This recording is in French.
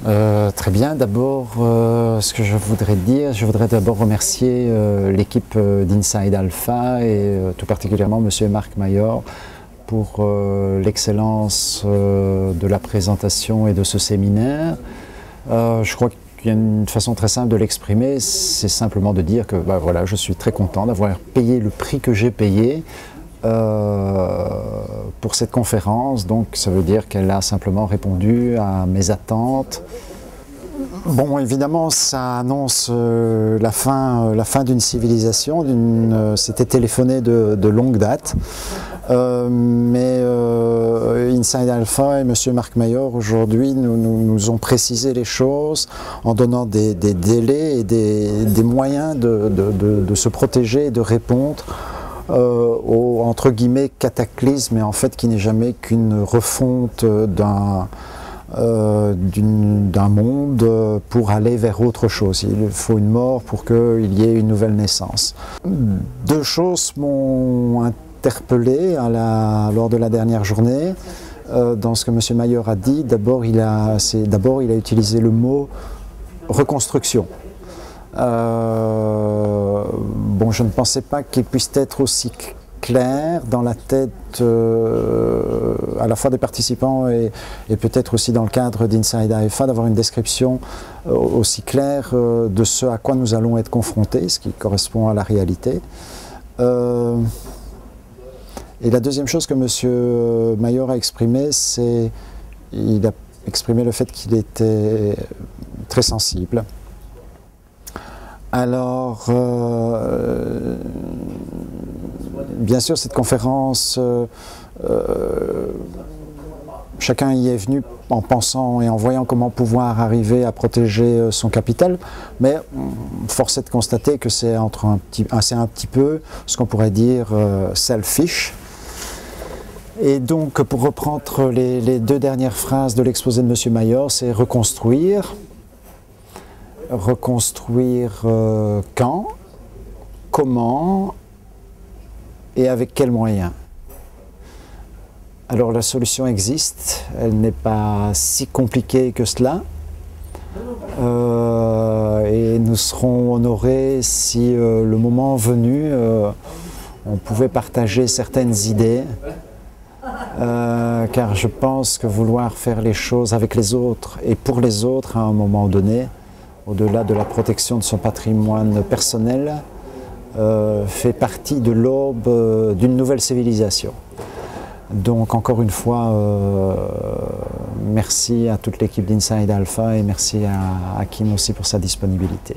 Très bien, d'abord ce que je voudrais d'abord remercier l'équipe d'Inside Alpha et tout particulièrement M. Marc Mayor pour l'excellence de la présentation et de ce séminaire. Je crois qu'il y a une façon très simple de l'exprimer, c'est simplement de dire que voilà, je suis très content d'avoir payé le prix que j'ai payé pour cette conférence, donc ça veut dire qu'elle a simplement répondu à mes attentes. Bon, évidemment, ça annonce la fin d'une civilisation, c'était téléphoné de longue date, mais Inside Alpha et M. Marc Mayor aujourd'hui nous ont précisé les choses en donnant des délais et des moyens de se protéger et de répondre au, entre guillemets, cataclysme, mais en fait qui n'est jamais qu'une refonte d'un monde pour aller vers autre chose. Il faut une mort pour qu'il y ait une nouvelle naissance. Deux choses m'ont interpellé lors de la dernière journée dans ce que M. Mayor a dit. D'abord, il a utilisé le mot reconstruction. Bon, je ne pensais pas qu'il puisse être aussi clair dans la tête à la fois des participants et peut-être aussi dans le cadre d'Inside Alpha, d'avoir une description aussi claire de ce à quoi nous allons être confrontés, ce qui correspond à la réalité. Et la deuxième chose que M. Mayor a exprimé, c'est il a exprimé le fait qu'il était très sensible. Alors, bien sûr, cette conférence, chacun y est venu en pensant et en voyant comment pouvoir arriver à protéger son capital, mais force est de constater que c'est un petit peu ce qu'on pourrait dire selfish. Et donc, pour reprendre les deux dernières phrases de l'exposé de M. Mayor, c'est reconstruire. Reconstruire quand, comment et avec quels moyens. Alors la solution existe, elle n'est pas si compliquée que cela et nous serons honorés si le moment venu on pouvait partager certaines idées car je pense que vouloir faire les choses avec les autres et pour les autres à un moment donné, au-delà de la protection de son patrimoine personnel, fait partie de l'aube d'une nouvelle civilisation. Donc encore une fois, merci à toute l'équipe d'Inside Alpha et merci à Kim aussi pour sa disponibilité.